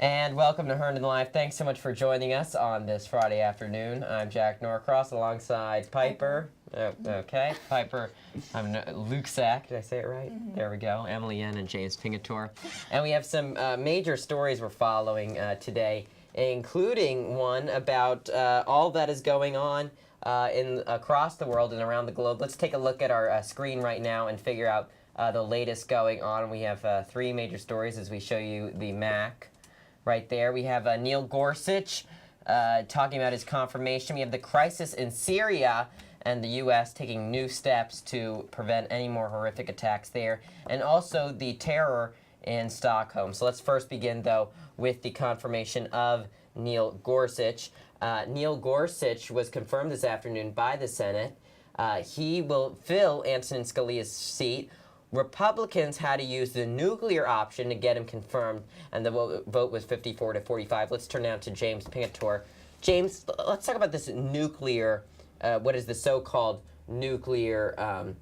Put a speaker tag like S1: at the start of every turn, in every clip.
S1: And welcome to Herndon Live. Thanks so much for joining us on this Friday afternoon. I'm Jack Norcross alongside Piper. Okay, Piper. I'm Luke Sack. Did I say it right? Mm-hmm. There we go. Emily Yen and James Pingator. And we have some major stories we're following today, including one about all that is going on across the world and around the globe. Let's take a look at our screen right now and figure out the latest going on. We have three major stories as we show you the Mac. Right there, we have Neil Gorsuch talking about his confirmation. We have the crisis in Syria and the U.S. taking new steps to prevent any more horrific attacks there, and also the terror in Stockholm. So let's first begin, though, with the confirmation of Neil Gorsuch. Neil Gorsuch was confirmed this afternoon by the Senate. He will fill Antonin Scalia's seat. Republicans had to use the nuclear option to get him confirmed, and the vote was 54 to 45. Let's turn now to James Pingator. James, let's talk about this nuclear, what is the so-called nuclear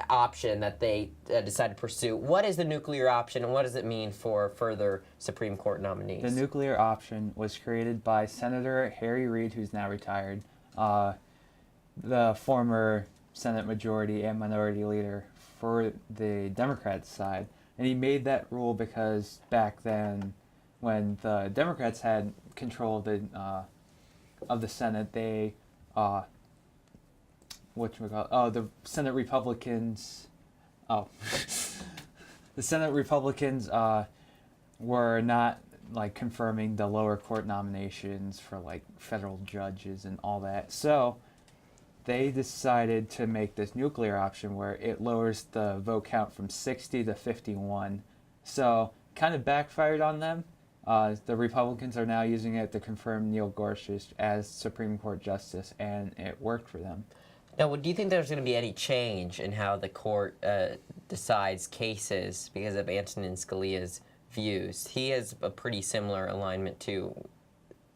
S1: option that they decided to pursue. What is the nuclear option, and what does it mean for further Supreme Court nominees?
S2: The nuclear option was created by Senator Harry Reid, who's now retired, the former Senate Majority and Minority Leader for the Democrats' side. And he made that rule because back then, when the Democrats had control of the Senate, they the Senate Republicans the Senate Republicans were not confirming the lower court nominations for federal judges and all that. So they decided to make this nuclear option where it lowers the vote count from 60 to 51. So kind of backfired on them. The Republicans are now using it to confirm Neil Gorsuch as Supreme Court Justice, and it worked for them.
S1: Now, do you think there's going to be any change in how the court decides cases because of Antonin Scalia's views? He has a pretty similar alignment to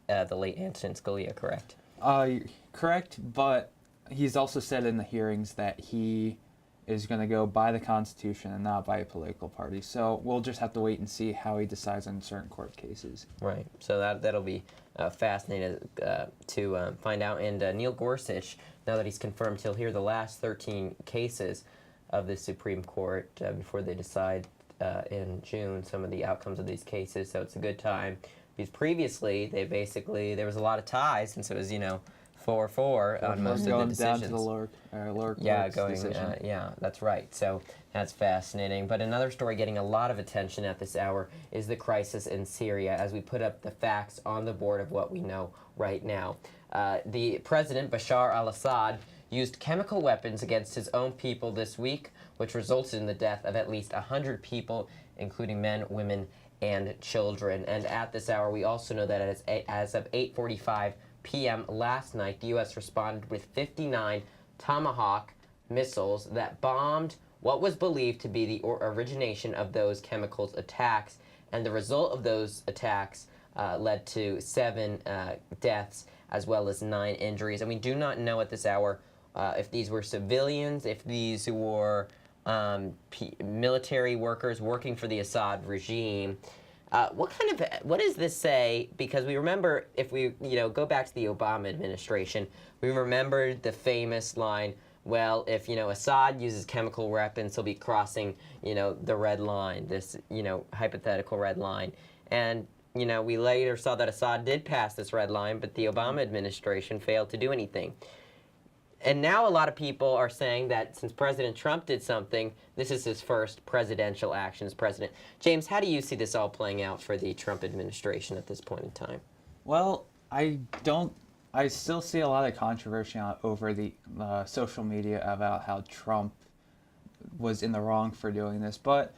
S1: the late Antonin Scalia, correct?
S2: Correct, but he's also said in the hearings that he is going to go by the Constitution and not by a political party. So we'll just have to wait and see how he decides on certain court cases.
S1: Right. So that'll be fascinating to find out. And Neil Gorsuch, now that he's confirmed, he'll hear the last 13 cases of the Supreme Court before they decide in June some of the outcomes of these cases. So it's a good time. Because previously, there was a lot of ties, and so it was, 4-4 on most of the decisions.
S2: Going down to the lower court's decision.
S1: Yeah, that's right. So that's fascinating. But another story getting a lot of attention at this hour is the crisis in Syria, as we put up the facts on the board of what we know right now. The president, Bashar al-Assad, used chemical weapons against his own people this week, which resulted in the death of at least 100 people, including men, women, and children. And at this hour, we also know that as of 8:45 p.m. last night, the U.S. responded with 59 Tomahawk missiles that bombed what was believed to be the origination of those chemicals attacks. And the result of those attacks led to 7 deaths as well as 9 injuries. And we do not know at this hour if these were civilians, if these were military workers working for the Assad regime. What does this say? Because we remember, if we go back to the Obama administration, we remember the famous line, well, if Assad uses chemical weapons, he'll be crossing the red line, this hypothetical red line. And we later saw that Assad did pass this red line, but the Obama administration failed to do anything. And now a lot of people are saying that since President Trump did something, this is his first presidential action as president. James, how do you see this all playing out for the Trump administration at this point in time?
S2: Well, I still see a lot of controversy over the social media about how Trump was in the wrong for doing this, but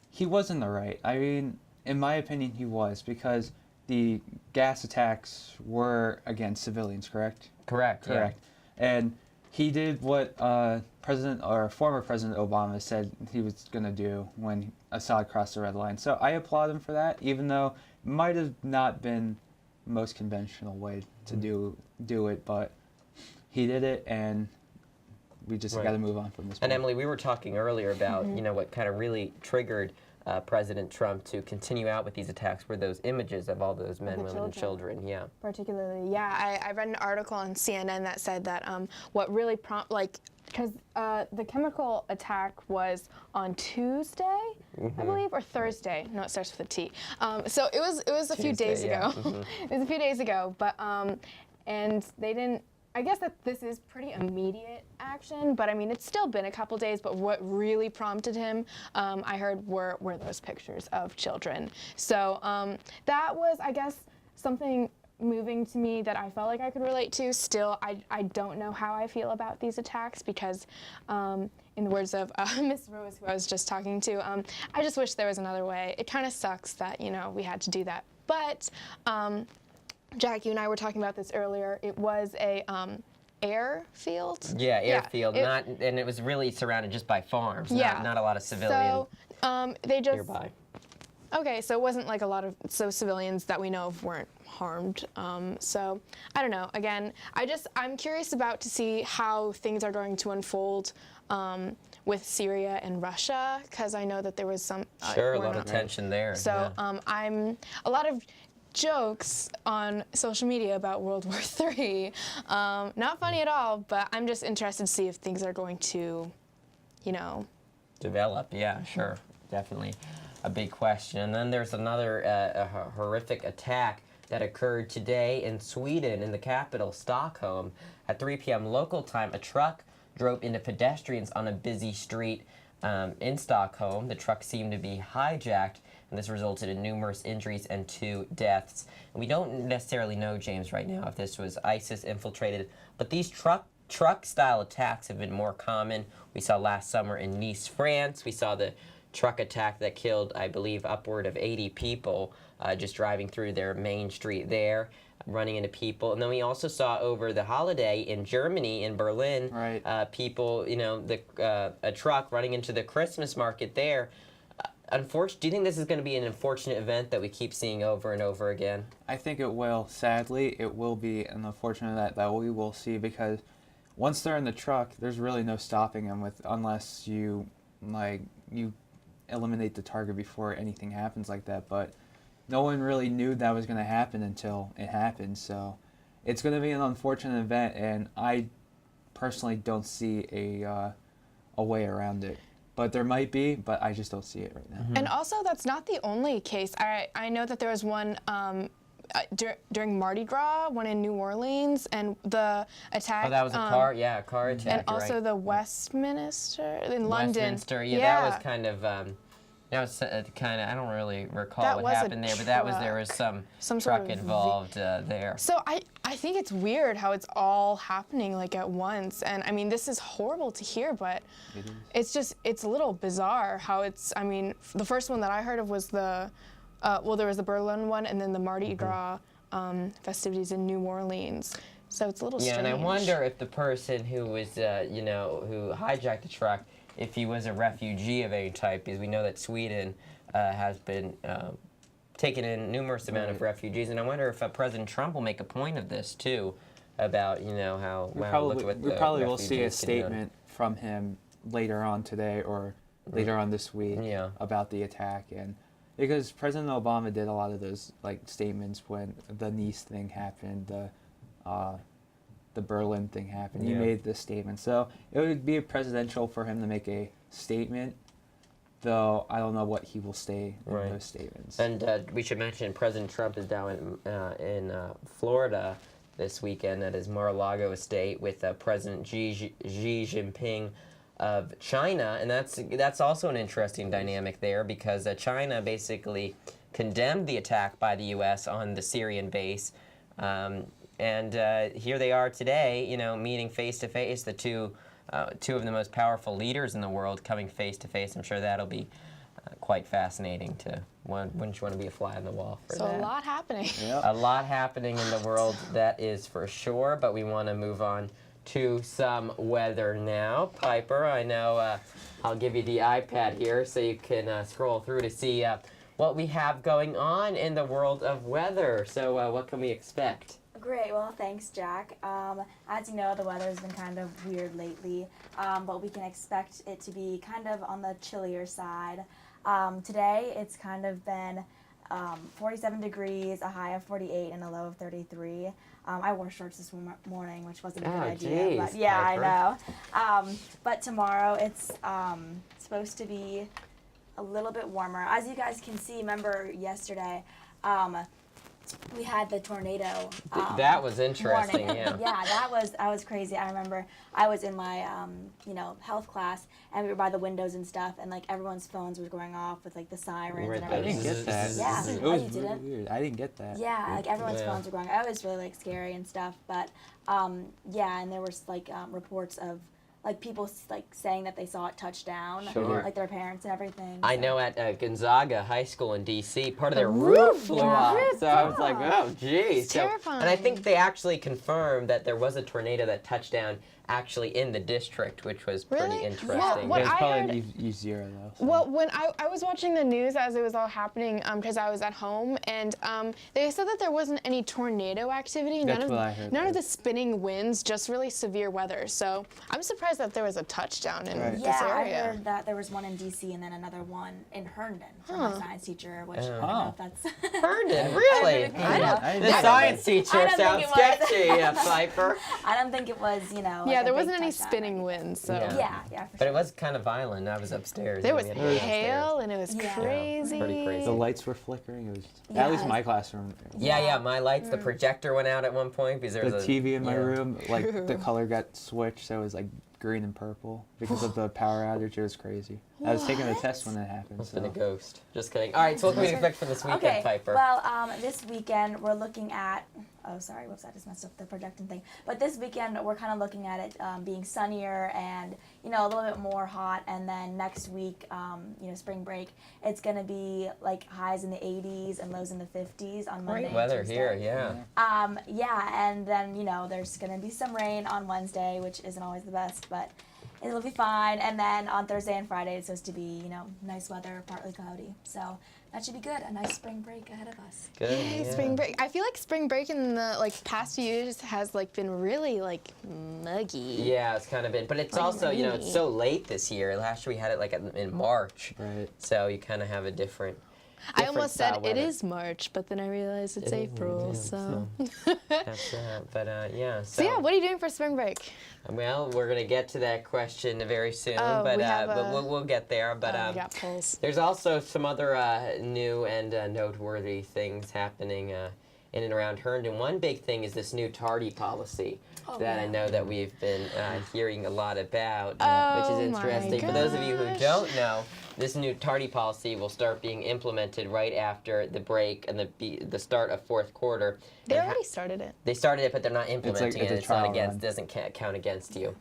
S2: he was in the right. I mean, in my opinion, he was, because the gas attacks were against civilians, correct?
S1: Correct.
S2: Yeah. And he did what former President Obama said he was going to do when Assad crossed the red line. So I applaud him for that, even though it might have not been the most conventional way to do it, but he did it, and we just got to move on from this point.
S1: And Emily, we were talking earlier about what kind of really triggered President Trump to continue out with these attacks were those images of all those men,
S3: the
S1: women, and children. Yeah.
S3: Particularly, yeah. I read an article on CNN that said that what really because the chemical attack was on Tuesday, I believe, or Thursday. No, it starts with a T. So it was a few days ago. It was a few days ago, but and they didn't. I guess that this is pretty immediate action, but I mean it's still been a couple days. But what really prompted him, I heard, were those pictures of children. So that was, I guess, something moving to me that I felt like I could relate to. Still, I don't know how I feel about these attacks because, in the words of Miss Rose, who I was just talking to, I just wish there was another way. It kind of sucks that, we had to do that. But, Jack, you and I were talking about this earlier. It was a airfield.
S1: Yeah, airfield. And it was really surrounded just by farms.
S3: Yeah.
S1: Not a lot of civilian
S3: So they just
S1: nearby.
S3: Okay, so it wasn't like a lot of civilians that we know of weren't harmed. So I don't know. Again, I'm curious to see how things are going to unfold with Syria and Russia, because I know that there was some
S1: a lot of tension there.
S3: So I'm a lot of jokes on social media about World War III. Not funny at all, but I'm just interested to see if things are going to,
S1: develop. Yeah, sure, definitely. A big question. And then there's another horrific attack that occurred today in Sweden, in the capital, Stockholm. At 3 p.m. local time, a truck drove into pedestrians on a busy street in Stockholm. The truck seemed to be hijacked, and this resulted in numerous injuries and 2 deaths. And we don't necessarily know, James, right now if this was ISIS infiltrated, but these truck-style attacks have been more common. We saw last summer in Nice, France. We saw the truck attack that killed, I believe, upward of 80 people just driving through their main street there, running into people. And then we also saw over the holiday in Germany, in Berlin, people, a truck running into the Christmas market there. Do you think this is going to be an unfortunate event that we keep seeing over and over again?
S2: I think it will. Sadly, it will be an unfortunate event that we will see, because once they're in the truck, there's really no stopping them unless you eliminate the target before anything happens like that. But no one really knew that was going to happen until it happened. So it's going to be an unfortunate event, and I personally don't see a way around it. But there might be, but I just don't see it right now.
S3: Mm-hmm. And also, that's not the only case. I know that there was one during Mardi Gras, one in New Orleans, and the attack.
S1: Oh, that was a car attack.
S3: And also the Westminster in London.
S1: Westminster, that was kind of. I don't really recall what happened there, but there was some truck involved there.
S3: So I think it's weird how it's all happening at once, and I mean this is horrible to hear, but it's a little bizarre how it's. I mean, the first one that I heard of was there was the Berlin one, and then the Mardi Gras festivities in New Orleans. So it's a little strange.
S1: Yeah, and I wonder if the person who was who hijacked the truck, if he was a refugee of any type, because we know that Sweden has been taking in numerous amount of refugees, and I wonder if President Trump will make a point of this too, about how
S2: we probably will see a statement from him later on today or later on this week about the attack, and because President Obama did a lot of those statements when the Nice thing happened, the Berlin thing happened. He made this statement. So it would be presidential for him to make a statement, though I don't know what he will say in those statements.
S1: And we should mention President Trump is down in Florida this weekend at his Mar-a-Lago estate with President Xi Jinping of China, and that's also an interesting dynamic there, because China basically condemned the attack by the U.S. on the Syrian base. And here they are today, meeting face to face. The two of the most powerful leaders in the world coming face to face. I'm sure that'll be quite fascinating. Wouldn't you want to be a fly on the wall for that?
S3: So a lot happening.
S2: Yep.
S1: A lot happening in the world, that is for sure. But we want to move on to some weather now. Piper, I know I'll give you the iPad here so you can scroll through to see what we have going on in the world of weather. So what can we expect?
S4: Great. Well, thanks, Jack. As you know, the weather has been kind of weird lately, but we can expect it to be kind of on the chillier side. Today it's kind of been 47 degrees, a high of 48, and a low of 33. I wore shorts this morning, which wasn't a good idea.
S1: Geez,
S4: But yeah,
S1: Piper.
S4: I know. But tomorrow it's supposed to be a little bit warmer. As you guys can see, remember yesterday, we had the tornado.
S1: That was interesting.
S4: Warning.
S1: Yeah.
S4: Yeah, that was crazy. I remember I was in my health class, and we were by the windows and stuff, and like everyone's phones were going off with like the sirens
S1: Right
S4: and
S2: I
S1: there.
S2: didn't
S4: everything.
S2: get that.
S4: Yeah.
S2: It
S4: Oh,
S2: was
S4: you
S2: really
S4: didn't?
S2: weird. I didn't get that.
S4: Yeah, like everyone's
S1: Yeah.
S4: phones were going. It was really like scary and stuff. But yeah, and there was like reports of like people like saying that they saw it touch down,
S1: Sure.
S4: like their parents and everything.
S1: I
S4: so.
S1: know at Gonzaga High School in D.C., part of their
S3: roof
S1: roof flew
S3: blew
S1: off.
S3: off.
S1: So I was like, oh, geez.
S3: It's
S1: So,
S3: terrifying.
S1: and I think they actually confirmed that there was a tornado that touched down actually in the district, which was pretty
S3: Really?
S1: interesting.
S3: Well, what
S2: It was
S3: I
S2: probably
S3: heard-
S2: E0 though. So.
S3: Well, when I was watching the news as it was all happening, because I was at home, and they said that there wasn't any tornado activity.
S2: That's what I heard,
S3: None of
S2: too.
S3: the spinning winds, just really severe weather. So I'm surprised that there was a touchdown in
S2: Right.
S3: this
S4: Yeah, I
S3: area.
S4: heard that there was one in D.C. and then another one in Herndon from my science teacher, which I don't
S1: Oh.
S4: know if that's.
S1: Herndon, really?
S3: I don't-
S2: I
S1: The
S2: didn't-
S1: science teacher
S4: I don't
S1: sounds
S4: think it was.
S1: sketchy, Piper.
S4: I don't think it was,
S3: Yeah,
S4: like a
S3: there
S4: big
S3: wasn't any
S4: touchdown or
S3: spinning
S4: anything.
S3: winds. So
S1: Yeah.
S4: Yeah, for
S1: But
S4: sure.
S1: it was kind of violent. I was upstairs.
S3: there
S1: you know,
S3: was
S1: we had to go downstairs.
S3: hail, and it was
S4: Yeah.
S3: crazy.
S1: Pretty crazy.
S2: The lights were flickering. It was
S4: Yeah.
S2: at least my classroom.
S1: Yeah, my lights, the projector went out at one point because there
S2: The
S1: was a
S2: TV in my
S1: yeah.
S2: room, like the color got switched, so it was like green and purple because of the power outage. It was crazy. I was taking the test when it happened.
S1: Must
S2: So.
S1: have been a ghost. Just kidding. All right, so what can we expect for this weekend,
S4: Okay,
S1: Piper?
S4: well, this weekend we're looking at. Oh, sorry, whoops, I just messed up the projecting thing. But this weekend we're kind of looking at it being sunnier and a little bit more hot. And then next week, spring break, it's gonna be like highs in the 80s and lows in the 50s on Monday.
S1: Great
S4: and
S1: weather
S4: Tuesday.
S1: here, yeah.
S4: Yeah, and then there's gonna be some rain on Wednesday, which isn't always the best, but it'll be fine. And then on Thursday and Friday, it's supposed to be nice weather, partly cloudy. So that should be good. A nice spring break ahead of us.
S1: Good.
S3: Yay,
S1: yeah.
S3: spring break. I feel like spring break in the past few years has been really muggy.
S1: Yeah, it's kind of been, but it's also it's so late this year. Last year we had it in March,
S2: Right.
S1: so you kind of have a different.
S3: I almost said
S1: style
S3: it
S1: weather.
S3: is March, but then I realized it's April.
S1: yeah,
S3: So.
S1: That's that. But yeah.
S3: So yeah, what are you doing for spring break?
S1: Well, we're gonna get to that question very soon,
S3: Oh,
S1: but
S3: we have
S1: but
S3: a-
S1: we'll get there. But
S3: We got polls.
S1: there's also some other new and noteworthy things happening in and around Herndon. One big thing is this new tardy policy that I know that we've been hearing a lot about, which
S3: Oh
S1: is
S3: my
S1: interesting. For those of you who
S3: gosh.
S1: don't know, this new tardy policy will start being implemented right after the break and the start of fourth quarter.
S3: They
S1: And ha-
S3: already started it.
S1: they started it, but they're not implementing
S2: it's a
S1: it. It's not
S2: trial
S1: against.
S2: run.
S1: Doesn't count against you.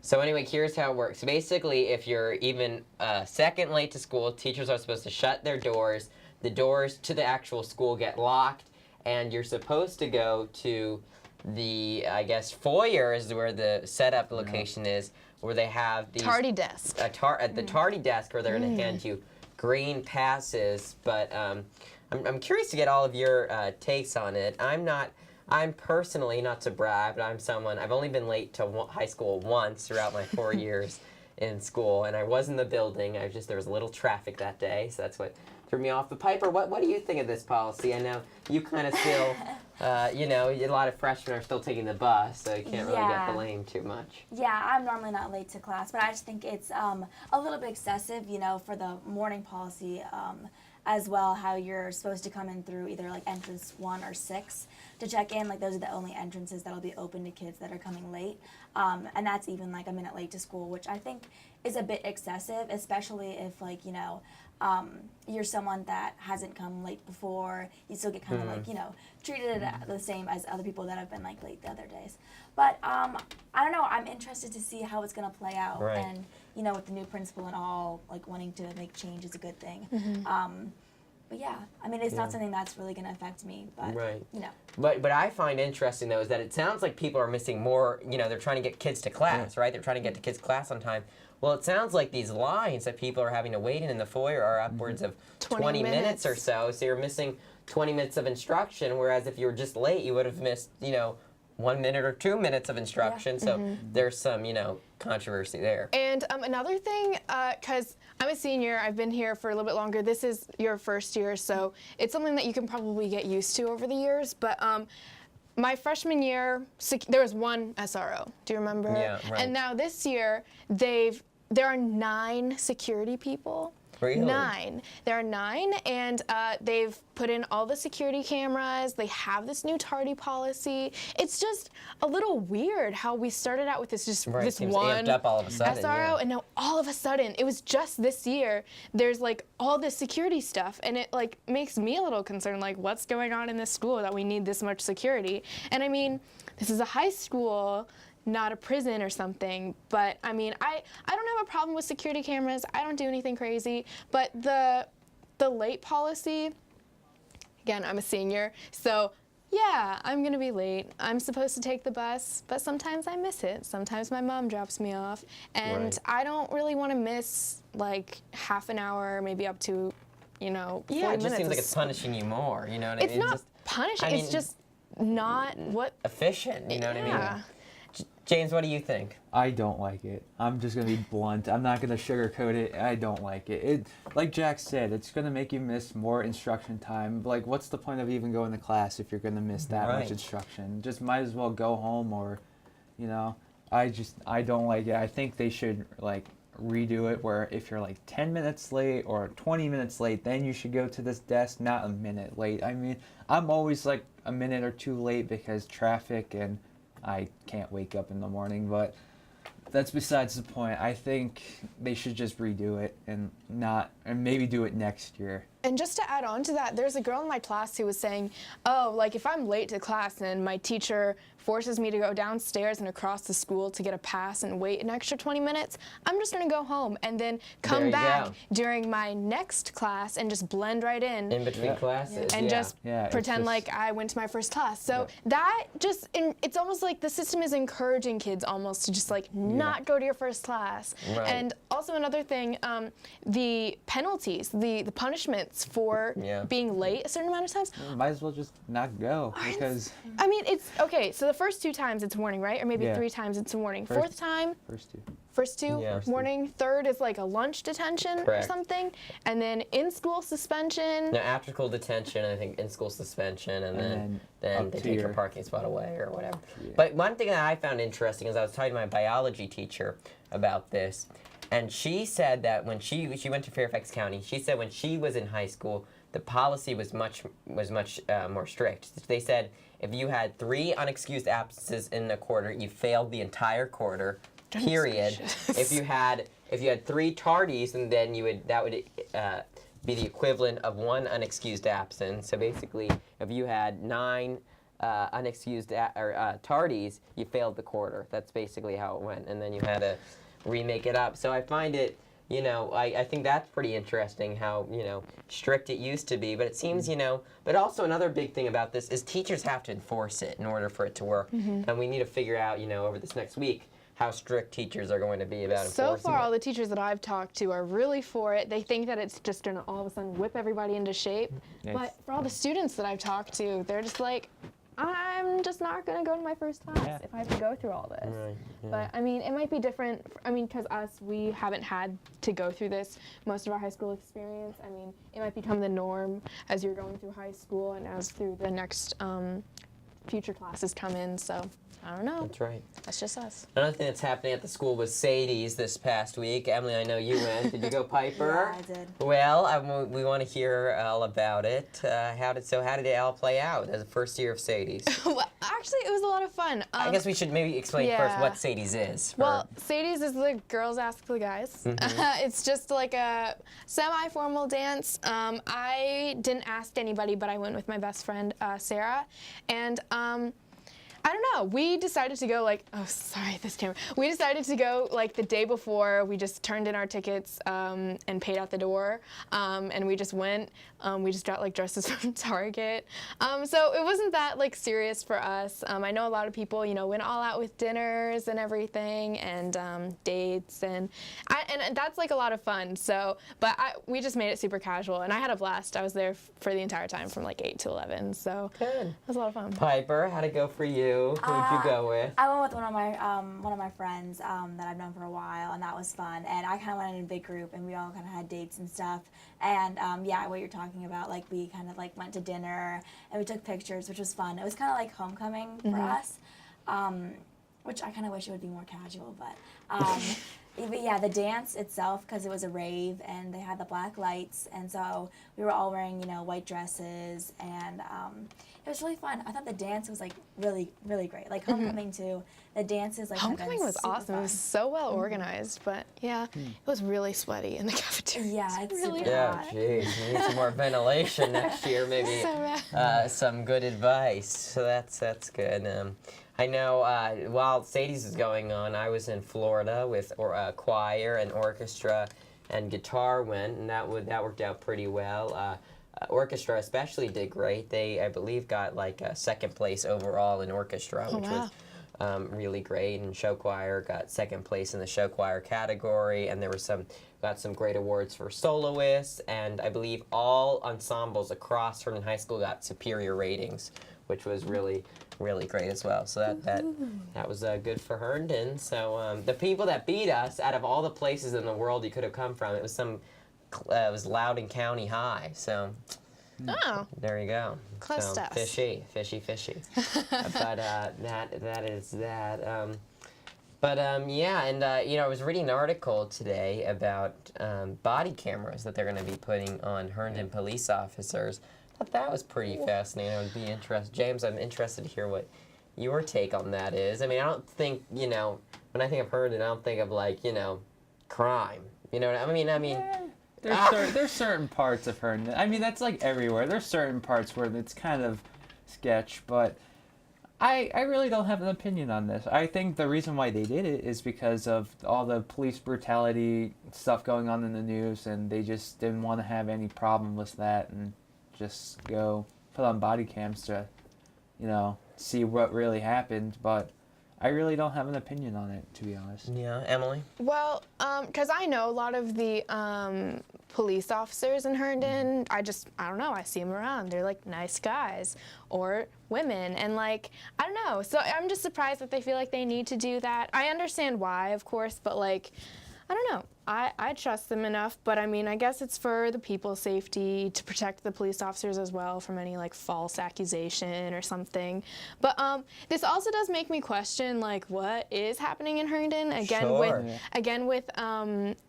S1: So anyway, here's how it works. So basically, if you're even a second late to school, teachers are supposed to shut their doors. The doors to the actual school get locked, and you're supposed to go to the, I guess, foyer is where the setup location is, where they have these
S3: Tardy desk.
S1: at the tardy desk, where they're going to hand you green passes. But I'm curious to get all of your takes on it. I'm personally, not to brag, but I've only been late to high school once throughout my 4 years in school, and I was in the building. There was a little traffic that day, so that's what threw me off. But Piper, what do you think of this policy? I know you kind of still, a lot of freshmen are still taking the bus, so you can't really get
S4: Yeah.
S1: blamed too much.
S4: Yeah, I'm normally not late to class, but I just think it's a little bit excessive, for the morning policy as well, how you're supposed to come in through either entrance 1 or 6 to check in. Those are the only entrances that'll be open to kids that are coming late. And that's even a minute late to school, which I think is a bit excessive, especially if you're someone that hasn't come late before. You still get kind of treated the same as other people that have been late the other days. But I don't know. I'm interested to see how it's gonna play out,
S1: Right.
S4: and with the new principal and all, wanting to make change is a good thing. But yeah, I mean, it's not something that's really gonna affect me, but
S1: Right.
S4: But
S1: I find interesting though is that it sounds like people are missing more. They're trying to get kids to class, right? They're trying to get to kids' class on time. Well, it sounds like these lines that people are having to wait in the foyer are upwards of 20 minutes or so. So you're missing 20 minutes of instruction. Whereas if you were just late, you would have missed, 1 minute or 2 minutes of instruction. So there's some, controversy there.
S3: And another thing, because I'm a senior, I've been here for a little bit longer. This is your first year, so it's something that you can probably get used to over the years. But my freshman year, there was one SRO. Do you remember?
S1: Yeah, right.
S3: And now this year, there are 9 security people.
S1: Really?
S3: 9. There are 9, and they've put in all the security cameras. They have this new tardy policy. It's just a little weird how we started out with this this
S1: Seems
S3: one
S1: amped up all of a sudden,
S3: SRO,
S1: yeah.
S3: and now all of a sudden, it was just this year. There's like all this security stuff, and it like makes me a little concerned. Like, what's going on in this school that we need this much security? And I mean, this is a high school, not a prison or something, but I mean, I don't have a problem with security cameras. I don't do anything crazy, but the late policy, again, I'm a senior, so yeah, I'm gonna be late. I'm supposed to take the bus, but sometimes I miss it. Sometimes my mom drops me off, and
S1: Right.
S3: I don't really want to miss like half an hour, maybe up to, 40
S1: Yeah, it just
S3: minutes
S1: seems
S3: of
S1: like it's punishing you more, you know what I
S3: It's
S1: mean?
S3: not
S1: Just
S3: punishing,
S1: I
S3: it's
S1: mean-
S3: just not what,
S1: efficient, you know what I
S3: yeah.
S1: mean? James, what do you think?
S2: I don't like it. I'm just gonna be blunt. I'm not gonna sugarcoat it. I don't like it. It, like Jack said, it's gonna make you miss more instruction time. Like, what's the point of even going to class if you're gonna miss that
S1: Right.
S2: much instruction? Just might as well go home, or, I don't like it. I think they should like redo it where if you're like 10 minutes late or 20 minutes late, then you should go to this desk, not a minute late. I mean, I'm always like a minute or 2 late because traffic and I can't wake up in the morning, but that's besides the point. I think they should just redo it and maybe do it next year.
S3: And just to add on to that, there's a girl in my class who was saying, oh, like if I'm late to class and my teacher forces me to go downstairs and across the school to get a pass and wait an extra 20 minutes, I'm just gonna go home and then
S1: There
S3: come
S1: you
S3: back
S1: go.
S3: during my next class and just blend right in.
S1: In between
S2: Yeah.
S1: classes,
S3: And just
S2: Yeah, it's
S3: pretend
S2: just-
S3: like I went to my first class. So
S2: Yeah.
S3: that just, it's almost like the system is encouraging kids almost to just like not go to your first class.
S1: Right.
S3: And also another thing, the penalties, the punishments for
S1: Yeah.
S3: being late a certain amount of times.
S2: Might as well just not go because
S3: I mean, it's okay. So the first 2 times it's warning, right? Or maybe
S2: Yeah.
S3: 3 times it's a warning.
S2: First-
S3: 4th time,
S2: first 2.
S3: first 2
S1: Yeah.
S3: warning. 3rd is like a lunch detention
S1: Correct.
S3: or something, and then in school suspension.
S1: Now, after school detention, I think in school suspension, and then
S2: up
S1: they
S2: to
S1: take your
S2: your-
S1: parking spot away or whatever.
S2: Yeah.
S1: But one thing that I found interesting is I was talking to my biology teacher about this, and she said that when she went to Fairfax County, she said when she was in high school, the policy was much more strict. They said if you had 3 unexcused absences in a quarter, you failed the entire quarter. Period. If you had 3 tardies, and then that would be the equivalent of 1 unexcused absence. So basically, if you had 9 unexcused tardies, you failed the quarter. That's basically how it went, and then you had to remake it up. So I find it, I think that's pretty interesting how, strict it used to be. But it seems, but also another big thing about this is teachers have to enforce it in order for it to work. And we need to figure out, over this next week, how strict teachers are going to be about
S3: So
S1: enforcing
S3: far,
S1: it.
S3: all the teachers that I've talked to are really for it. They think that it's just going to all of a sudden whip everybody into shape.
S2: Yes.
S3: But for all the students that I've talked to, they're just like, I'm just not going to go to my first class
S2: Yeah.
S3: if I have to go through all this.
S1: Right, yeah.
S3: But I mean, it might be different. I mean, because we haven't had to go through this most of our high school experience. I mean, it might become the norm as you're going through high school and as through the next future classes come in. So I don't know.
S1: That's right.
S3: That's just us.
S1: Another thing that's happening at the school was Sadie's this past week. Emily, I know you went. Did you go, Piper?
S4: Yeah, I did.
S1: Well, we want to hear all about it. How did it all play out as the first year of Sadie's?
S3: Well, actually, it was a lot of fun.
S1: I guess we should maybe explain first
S3: yeah.
S1: what Sadie's is.
S3: Well, Sadie's is the girls ask the guys. It's just like a semi-formal dance. I didn't ask anybody, but I went with my best friend, Sarah. And I don't know, we decided to go we decided to go like the day before. We just turned in our tickets and paid out the door. And we just went. We just got like dresses from Target. So it wasn't that like serious for us. I know a lot of people, went all out with dinners and everything and dates and that's like a lot of fun. So, but we just made it super casual and I had a blast. I was there for the entire time from like 8 to 11. So
S1: Good.
S3: it was a lot of fun.
S1: Piper, how'd it go for you? you? Who'd you go with?
S4: I went with one of my friends that I've known for a while, and that was fun. And I kind of went in a big group, and we all kind of had dates and stuff. And yeah, what you're talking about, like we kind of like went to dinner and we took pictures, which was fun. It was kind of like homecoming for us, which I kind of wish it would be more casual, but yeah, the dance itself, because it was a rave and they had the black lights, and so we were all wearing, you know, white dresses, and it was really fun. I thought the dance was like really, really great. Like homecoming too. The dances like
S3: Homecoming was awesome.
S4: Fun.
S3: It was so well organized, but yeah, it was really sweaty in the cafeteria.
S4: Yeah, it's
S3: really
S4: super
S1: Yeah,
S3: hot.
S1: jeez, we need some more ventilation next year. Maybe
S3: So bad.
S1: some good advice. So that's good. I know while Sadie's was going on, I was in Florida with choir and orchestra and guitar went, and that worked out pretty well. Orchestra especially did great. They, I believe, got like second place overall in orchestra, which was really great. And show choir got second place in the show choir category, and there were got some great awards for soloists, and I believe all ensembles across Herndon High School got superior ratings, which was really great as well. So that was good for Herndon. So the people that beat us, out of all the places in the world you could have come from, it was Loudoun County High. So
S3: Oh,
S1: there you go.
S3: close
S1: So,
S3: to us.
S1: fishy. But that is that. Yeah, and you know, I was reading an article today about body cameras that they're going to be putting on Herndon police officers. I thought that was pretty fascinating. I would be interested. James, I'm interested to hear what your take on that is. I mean, I don't think, you know, when I think of Herndon, I don't think of like, you know, crime. You know what I mean?
S2: There's certain parts of Herndon. I mean, that's like everywhere. There's certain parts where it's kind of sketch, but I really don't have an opinion on this. I think the reason why they did it is because of all the police brutality stuff going on in the news, and they just didn't want to have any problem with that, and just go put on body cams to, you know, see what really happened. But I really don't have an opinion on it, to be honest.
S1: Yeah, Emily?
S3: Well, because I know a lot of the police officers in Herndon, I don't know, I see them around. They're like nice guys or women, and like, I don't know. So I'm just surprised that they feel like they need to do that. I understand why, of course, but like, I don't know. I trust them enough, but I mean, I guess it's for the people's safety, to protect the police officers as well from any like false accusation or something. But this also does make me question like what is happening in Herndon again
S1: Sure.
S3: with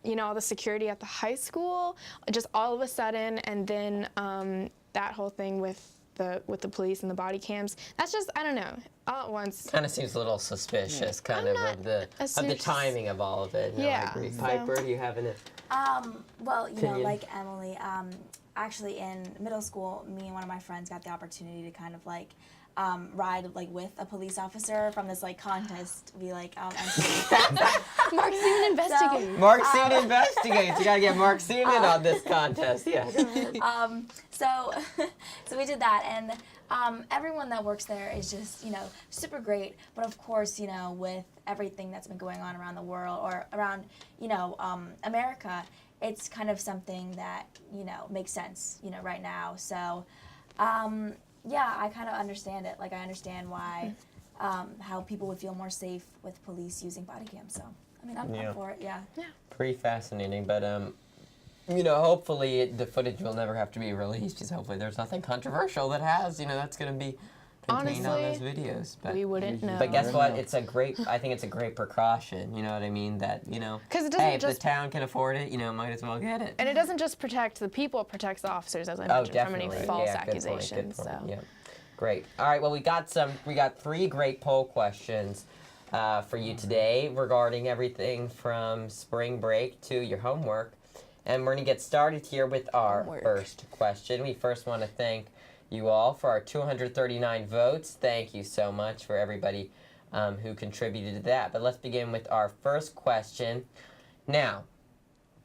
S3: you know, all the security at the high school, just all of a sudden, and then that whole thing with the police and the body cams. That's just, I don't know, all at once.
S1: Kind of seems a little suspicious, kind of the timing of all of it. No,
S3: Yeah,
S1: I agree.
S3: so-
S1: Piper, do you have an
S4: Well, you know,
S1: Opinion?
S4: like Emily, actually in middle school, me and one of my friends got the opportunity to kind of like ride like with a police officer from this like contest we like entered.
S3: Mark Seaman investigating.
S1: Mark Seaman investigates. You gotta get Mark Seaman on this contest. Yeah.
S4: So we did that, and everyone that works there is just, you know, super great. But of course, you know, with everything that's been going on around the world or around, you know, America, it's kind of something that, you know, makes sense, you know, right now. So, yeah, I kind of understand it. Like, I understand why, how people would feel more safe with police using body cams. So, I mean, I'm for it. Yeah.
S1: Pretty fascinating, but you know, hopefully the footage will never have to be released, because hopefully there's nothing controversial that has, you know, that's going to be contained on those
S3: Honestly,
S1: videos. But
S3: we wouldn't know.
S1: But guess
S2: I
S1: what?
S2: don't know.
S1: I think it's a great precaution. You know what I mean? That, you know,
S3: 'Cause it doesn't
S1: hey, if
S3: just-
S1: the town can afford it, you know, might as well get it.
S3: And it doesn't just protect the people, it protects the officers, as I
S1: Oh,
S3: mentioned,
S1: definitely.
S3: from any false
S1: Yeah, good point,
S3: accusations.
S1: good point.
S3: So.
S1: Yeah. Great. All right. Well, we got 3 great poll questions for you today regarding everything from spring break to your homework. And we're going to get started here with our first question. We first want to thank you all for our 239 votes. Thank you so much for everybody who contributed to that. But let's begin with our first question. Now,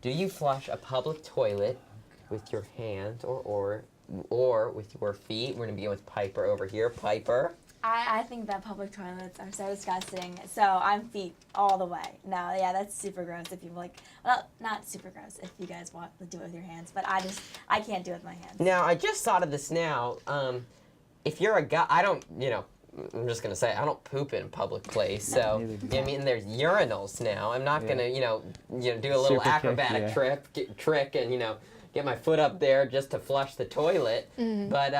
S1: do you flush a public toilet with your hands or with your feet? We're going to begin with Piper over here. Piper?
S4: I think that public toilets are so disgusting. So I'm feet all the way. No, yeah, that's super gross. If you like, well, not super gross if you guys want to do it with your hands, but I can't do it with my hands.
S1: Now, I just thought of this now. If you're a guy, I don't, you know, I'm just gonna say I don't poop in a public place, so
S2: Neither do
S1: you know what I mean. There's urinals now. I'm not
S2: Yeah.
S1: gonna do a little
S2: Super kick,
S1: acrobatic
S2: yeah.
S1: trick and get my foot up there just to flush the toilet. But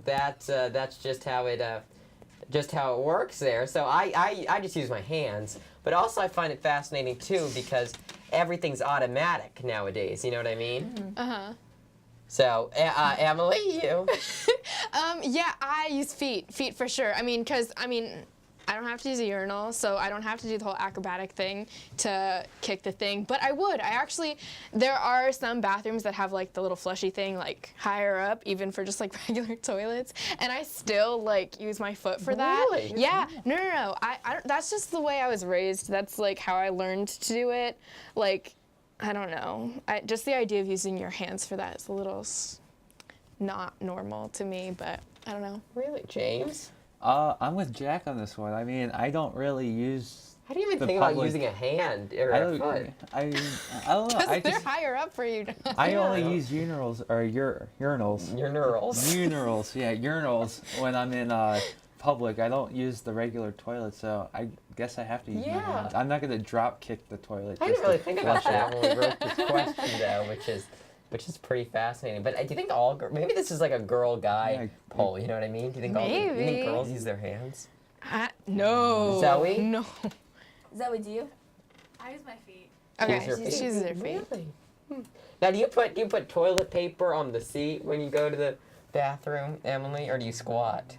S1: that's just how it works there. So I just use my hands. But also I find it fascinating too because everything's automatic nowadays. You know what I mean? So Emily, you.
S3: Yeah, I use feet for sure. I mean, I don't have to use a urinal, so I don't have to do the whole acrobatic thing to kick the thing. But there are some bathrooms that have like the little flushy thing like higher up, even for just like regular toilets, and I still like use my foot for that.
S1: Really?
S3: Yeah. No. I don't, that's just the way I was raised. That's like how I learned to do it. Like, I don't know. Just the idea of using your hands for that is a little not normal to me, but I don't know.
S1: Really, James?
S2: I'm with Jack on this one. I mean, I don't really use.
S1: How do you even
S2: the
S1: think about
S2: public-
S1: using a hand or
S2: I
S1: a
S2: don't.
S1: foot?
S2: I don't know.
S3: Because
S2: I
S3: they're
S2: just.
S3: higher up for you.
S2: I only use urinals or urinals.
S1: Your neurals.
S2: Urinals, yeah, urinals when I'm in public. I don't use the regular toilet, so I guess I have to use my
S1: Yeah.
S2: hands. I'm not gonna drop kick the toilet.
S1: I
S2: just
S1: didn't really
S2: to
S1: think about
S2: flush
S1: that
S2: it.
S1: when we wrote this question, though, which is pretty fascinating. But do you think maybe this is like a girl-guy
S2: Yeah,
S1: poll? You know what I mean? Do you think do you think
S3: Maybe.
S1: girls use their hands?
S3: No.
S1: Zoe?
S3: No.
S4: Zoe, do you?
S5: I use my feet.
S3: Okay,
S1: Use your
S3: she
S1: feet?
S3: uses her feet.
S1: Really? Now, do you put toilet paper on the seat when you go to the bathroom, Emily, or do you squat?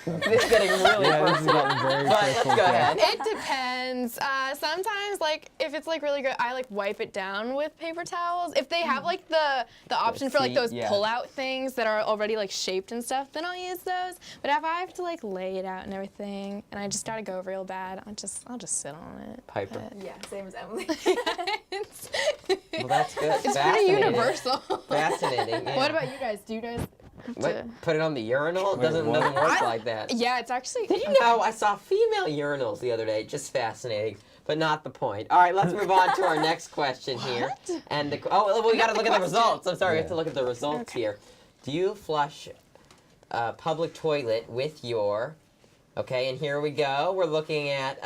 S1: This is getting really
S2: Yeah, this is
S1: personal.
S2: getting very
S1: But let's
S2: personal.
S1: go ahead.
S3: It depends. Sometimes, like, if it's like really good, I like wipe it down with paper towels. If they have like the option for like
S1: seat,
S3: those
S1: yeah.
S3: pull-out things that are already like shaped and stuff, then I'll use those. But if I have to like lay it out and everything, and I just gotta go real bad, I'll just sit on it.
S1: Piper.
S4: Yeah, same as Emily.
S3: It's,
S1: Well, that's good.
S3: it's pretty
S1: Fascinating.
S3: universal.
S1: Fascinating. Yeah.
S3: What about you guys? Do you guys?
S1: What? Put it on the urinal? It
S2: Wait,
S1: doesn't
S2: what?
S1: work like that.
S3: Yeah, it's actually.
S1: Did you know I saw female urinals the other day? Just fascinating, but not the point. All right, let's move on to our next question here. And we got to look at the results. I'm sorry, we have to look at the results here. Do you flush a public toilet with your? Okay, and here we go. We're looking at.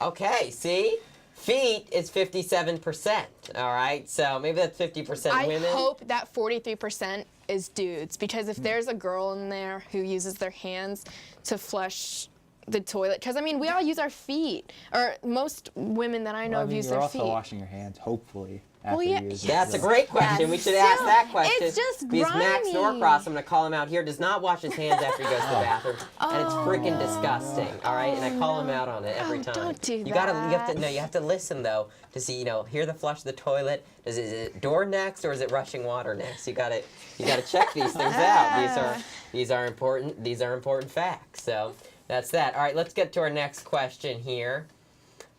S1: Okay, see. Feet is 57%. All right, so maybe that's 50%
S3: I
S1: women.
S3: hope that 43% is dudes, because if there's a girl in there who uses their hands to flush the toilet, because I mean we all use our feet, or most women that I know
S2: Well, I
S3: have
S2: mean,
S3: used
S2: you're
S3: their
S2: also
S3: feet.
S2: washing your hands, hopefully.
S3: Well,
S2: After
S3: yeah,
S2: you use it,
S1: That's a
S2: so-
S1: great question. We should ask that question.
S3: It's just
S1: because Max
S3: grimy.
S1: Norcross, I'm going to call him out here, does not wash his hands after he goes to the bathroom, and it's freaking disgusting. All right, and I call him out on it every
S3: Oh,
S1: time.
S3: don't do
S1: You gotta,
S3: that.
S1: you have to listen though to see, hear the flush of the toilet. Is it door next or is it rushing water next? You gotta check these things out. These are important. These are important facts. So that's that. All right, let's get to our next question here.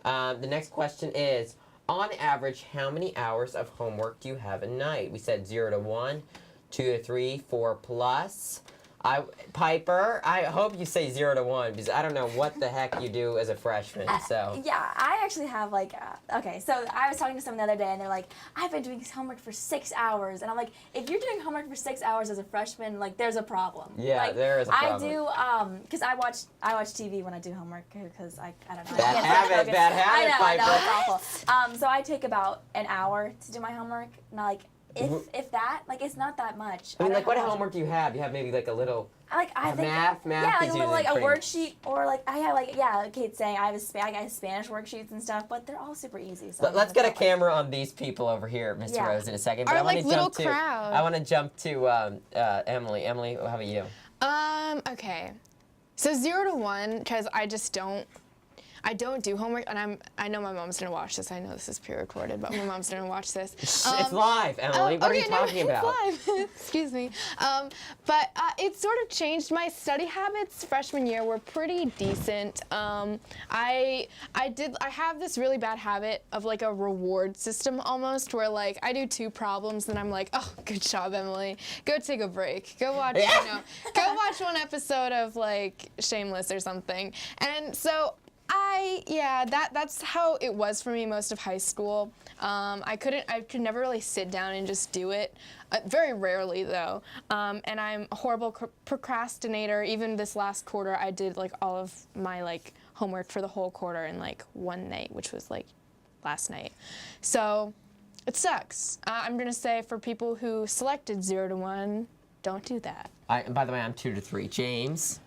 S1: The next question is, on average, how many hours of homework do you have a night? We said 0 to 1, 2 to 3, 4 plus. Piper, I hope you say 0 to 1 because I don't know what the heck you do as a freshman. So
S4: Yeah, I actually have like, okay, so I was talking to someone the other day and they're like, I've been doing homework for 6 hours. And I'm like, if you're doing homework for 6 hours as a freshman, like there's a problem.
S1: Yeah,
S4: like,
S1: there is a problem.
S4: I do, because I watch TV when I do homework because I don't know.
S1: Bad
S4: I can't
S1: habit,
S4: focus.
S1: bad habit,
S4: I know,
S1: Piper.
S4: it's awful. So I take about an hour to do my homework. Not like, if that, like it's not that much.
S1: I mean,
S4: don't
S1: like, what
S4: have much.
S1: homework do you have? You have maybe like a little.
S4: I think
S1: math
S4: yeah, like
S1: is
S4: a little
S1: usually
S4: like a
S1: pretty-
S4: worksheet or like I have like Kate's saying I have Spanish worksheets and stuff, but they're all super easy. So
S1: Let's get a camera on these people over here, Mr.
S4: Yeah.
S1: Rose, in a second. But
S3: Our,
S1: I want
S3: like,
S1: to
S3: little
S1: jump to.
S3: crowd.
S1: I want to jump to Emily. Emily, how about you?
S3: Okay. So 0 to 1, because I don't do homework, and I know my mom's gonna watch this. I know this is pre-recorded, but my mom's gonna watch this.
S1: It's live, Emily. What are you talking about?
S3: It's live. Excuse me. But it sort of changed. My study habits freshman year were pretty decent. I have this really bad habit of like a reward system almost, where like I do 2 problems, and I'm like, oh, good job, Emily. Go take a break. Go watch, go watch one episode of like Shameless or something. And so That's how it was for me most of high school. I could never really sit down and just do it. Very rarely though. And I'm a horrible procrastinator. Even this last quarter, I did like all of my like homework for the whole quarter in like one night, which was like last night. So it sucks. I'm gonna say for people who selected 0 to 1, don't do that.
S1: By the way, I'm 2 to 3. James.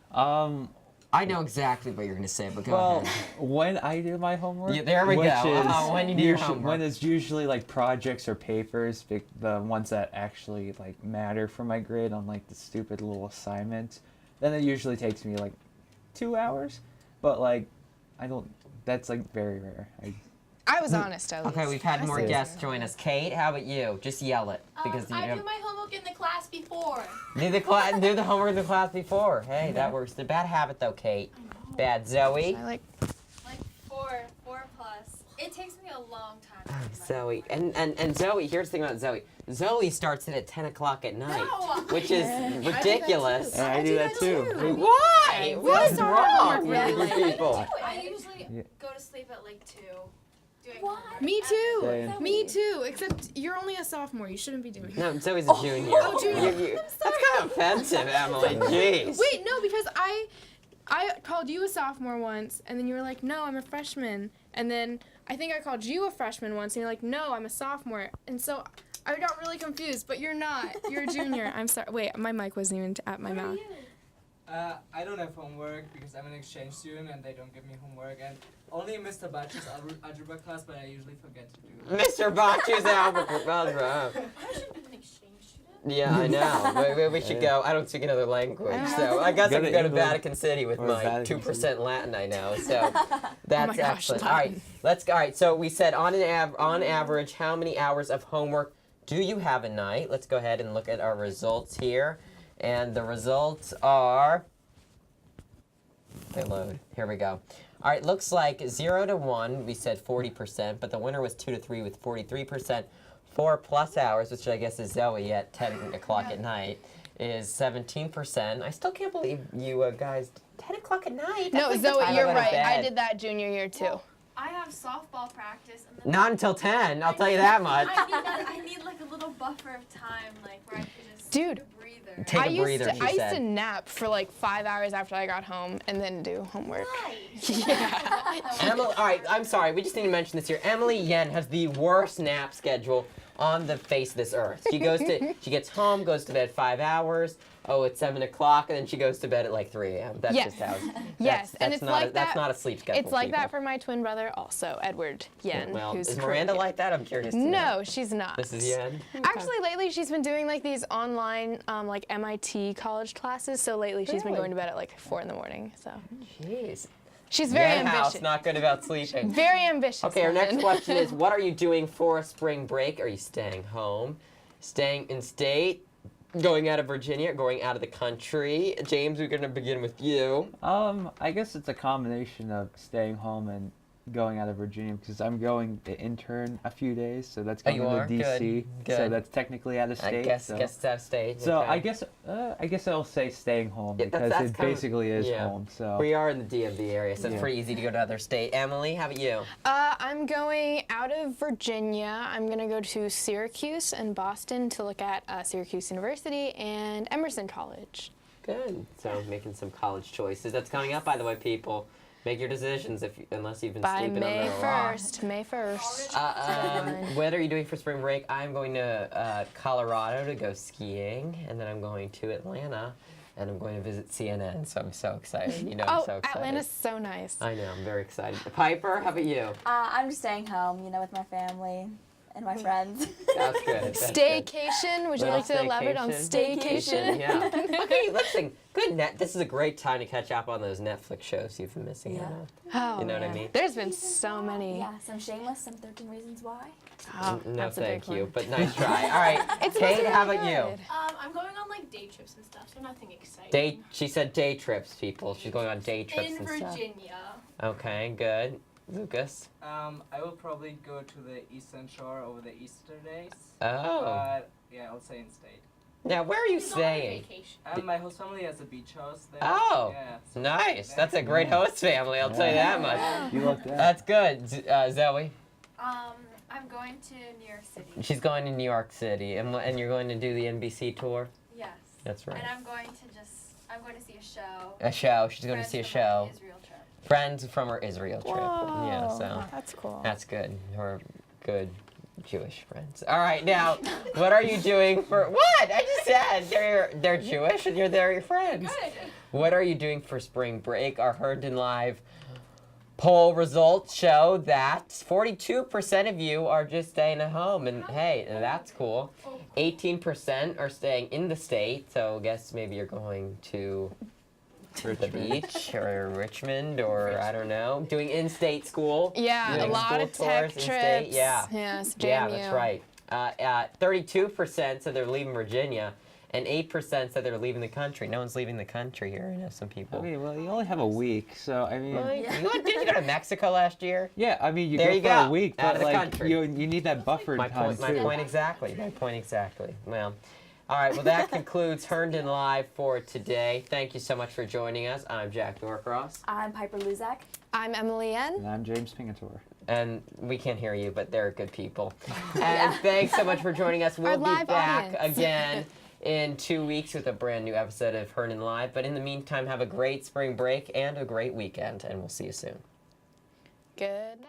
S1: I know exactly what you're going to say, but go ahead.
S2: When I do my homework,
S1: Yeah, there we go. When you do your homework.
S2: When it's usually like projects or papers, the ones that actually like matter for my grade, unlike the stupid little assignments, then it usually takes me like 2 hours. But like, that's like very rare.
S3: I was honest at least.
S1: Okay, we've had more guests join us. Kate, how about you? Just yell it. Because
S5: I do my homework in the class before.
S1: do the homework in the class before. Hey, that works. The bad habit though, Kate. Bad. Zoe?
S3: I like
S5: 4 plus. It takes me a long time to do my
S1: Zoe. And Zoe, here's the thing about Zoe. Zoe starts it at 10 o'clock at night,
S5: No.
S1: which is ridiculous.
S2: And I do that too.
S1: Why? What is
S3: start
S1: wrong
S3: homework
S1: with you people?
S5: I usually go to sleep at like 2. Doing
S4: What?
S5: homework.
S3: me too.
S2: Same.
S3: Me too. Except you're only a sophomore. You shouldn't be doing that.
S1: No, Zoe's a junior.
S3: Oh, junior.
S1: That's kind of offensive, Emily. Jeez.
S3: Wait, no, because I called you a sophomore once, and then you were like, no, I'm a freshman. And then I think I called you a freshman once, and you're like, no, I'm a sophomore. And so I got really confused, but you're not. You're a junior. I'm sorry. Wait, my mic wasn't even at my mouth.
S6: I don't have homework because I'm an exchange student and they don't give me homework. And only in Mr. Batch's algebra class, but I usually forget to do it.
S1: Mr. Bachu's algebra.
S5: I should be an exchange student.
S1: Yeah, I know. We should go. I don't speak another language, so I guess I
S2: Go
S1: could
S2: to
S1: go to
S2: England
S1: Vatican City with
S2: or
S1: my
S2: Vatican
S1: 2% Latin I know. So that's
S3: gosh,
S1: excellent.
S3: Latin.
S1: All right, let's go. All right, so we said on average, how many hours of homework do you have a night? Let's go ahead and look at our results here, and the results are. They load. Here we go. All right, looks like 0 to 1, we said 40%, but the winner was 2 to 3 with 43%. 4+ hours, which I guess is Zoe at 10 o'clock at night, is 17%. I still can't believe you guys, 10 o'clock at night?
S3: No,
S1: That's like the
S3: Zoe,
S1: time I
S3: you're
S1: go to
S3: right. I
S1: bed.
S3: did that junior year too.
S5: I have softball practice. And then
S1: Not until 10, I'll tell you that much.
S5: I need like a little buffer of time, like where I can just
S3: Dude.
S5: take a breather.
S1: Take a breather,
S3: I
S1: she
S3: used
S1: said.
S3: to nap for like 5 hours after I got home and then do homework.
S1: Emily, all right, I'm sorry, we just need to mention this here. Emily Yen has the worst nap schedule on the face of this earth. She gets home, goes to bed 5 hours. Oh, it's 7 o'clock, and then she goes to bed at like 3 a.m. That's
S3: Yes.
S1: just how.
S3: Yes, and it's like
S1: That's
S3: that.
S1: not a sleep schedule.
S3: It's like
S1: people.
S3: that for my twin brother also, Edward Yen,
S1: Well,
S3: who's
S1: is Miranda
S3: Korean.
S1: like that? I'm curious to know.
S3: No, she's not.
S1: This is Yen.
S3: Actually, lately she's been doing like these online like MIT college classes. So lately she's been
S1: Really?
S3: going to bed at like 4 in the morning. So
S1: Jeez.
S3: she's very
S1: Yen house,
S3: ambitious.
S1: not good about sleeping.
S3: Very ambitious.
S1: Okay, our next
S3: woman.
S1: question is, what are you doing for spring break? Are you staying home, staying in state, going out of Virginia, going out of the country? James, we're going to begin with you.
S2: I guess it's a combination of staying home and going out of Virginia because I'm going to intern a few days, so that's
S1: Oh,
S2: going
S1: you
S2: to
S1: are?
S2: DC.
S1: Good.
S2: So that's technically out of state.
S1: I guess
S2: so.
S1: it's out of state.
S2: So
S1: okay.
S2: I guess I'll say staying home
S1: Yeah,
S2: because
S1: that's
S2: it
S1: kinda-
S2: basically is
S1: yeah.
S2: home. So
S1: We are in the DMV area, so it's
S2: Yeah.
S1: pretty easy to go to another state. Emily, how about you?
S3: I'm going out of Virginia. I'm going to go to Syracuse and Boston to look at Syracuse University and Emerson College.
S1: Good. So making some college choices. That's coming up, by the way, people. Make your decisions unless you've been
S3: By
S1: sleeping
S3: May
S1: on the rock.
S3: 1st. May 1st.
S1: What are you doing for spring break? I'm going to Colorado to go skiing, and then I'm going to Atlanta, and I'm going to visit CNN. So I'm so excited. You know, I'm
S3: Oh,
S1: so excited.
S3: Atlanta's so nice.
S1: I know. I'm very excited. Piper, how about you?
S4: I'm just staying home, with my family and my friends.
S1: That's good. That's good.
S3: Staycation. Would you
S1: Little
S3: like to elaborate on staycation?
S1: Yeah. Okay, listen. Good This is a great time to catch up on those Netflix shows you've been missing out on.
S3: Oh,
S1: You know what I
S3: man.
S1: mean?
S3: There's been so many.
S4: Yeah, some Shameless, some 13 Reasons Why.
S3: Oh,
S1: No,
S3: that's a big
S1: thank you.
S3: one.
S1: But nice try. All right.
S3: It's
S1: Kate, how about
S3: really
S1: you?
S3: good.
S5: I'm going on like day trips and stuff, so nothing exciting.
S1: She said day trips, people. She's going on day trips
S5: in
S1: and stuff.
S5: Virginia.
S1: Okay, good. Lucas?
S6: I will probably go to the Eastern Shore over the Easter days.
S1: Oh.
S6: But yeah, I'll say in state.
S1: Now, where are you
S5: He's going on
S1: staying?
S5: vacation.
S6: My host family has a beach house there.
S1: Oh,
S6: Yeah. So
S1: nice. That's a great host family, I'll tell you that much.
S2: You look that.
S1: That's good. Zoe?
S5: I'm going to New York City.
S1: She's going to New York City, and you're going to do the NBC tour?
S5: Yes.
S1: That's right.
S5: And I'm going to see a show.
S1: A show. She's going to
S5: Friends
S1: see a
S5: from my
S1: show.
S5: Israel trip.
S1: Friends from her Israel trip.
S3: Whoa,
S1: Yeah, so
S3: that's cool.
S1: that's good. Her good Jewish friends. All right, now, what are you doing for what? I just said they're Jewish and they're your friends.
S5: Good.
S1: What are you doing for spring break? Our Herndon Live poll results show that 42% of you are just staying at home, and hey, that's cool. 18% are staying in the state, so I guess maybe you're going to the beach or Richmond or I don't know, doing in-state school.
S3: Yeah,
S1: doing
S3: a lot
S1: school
S3: of tech
S1: tours
S3: trips.
S1: in-state. Yeah.
S3: Yes,
S1: Yeah,
S3: JMU.
S1: that's right. 32% said they're leaving Virginia, and 8% said they're leaving the country. No one's leaving the country here. I know some people.
S2: I mean, well, you only have a week, so I mean.
S1: Really? Did you go to Mexico last year?
S2: Yeah, I mean, you
S1: There
S2: go
S1: you
S2: for
S1: go.
S2: a week,
S1: Out
S2: but
S1: of the
S2: like
S1: country.
S2: you need that buffer
S1: My
S2: time
S1: point. My
S2: too.
S1: point exactly. My point exactly. Well, all right. Well, that concludes Herndon Live for today. Thank you so much for joining us. I'm Jack Norcross,
S4: I'm Piper Luzak.
S3: I'm Emily N.
S2: And I'm James Pingator.
S1: and we can't hear you, but they're good people. And thanks so much for joining us. We'll be
S3: live
S1: back
S3: audience.
S1: again in 2 weeks with a brand new episode of Herndon Live. But in the meantime, have a great spring break and a great weekend, and we'll see you soon.
S3: Good night.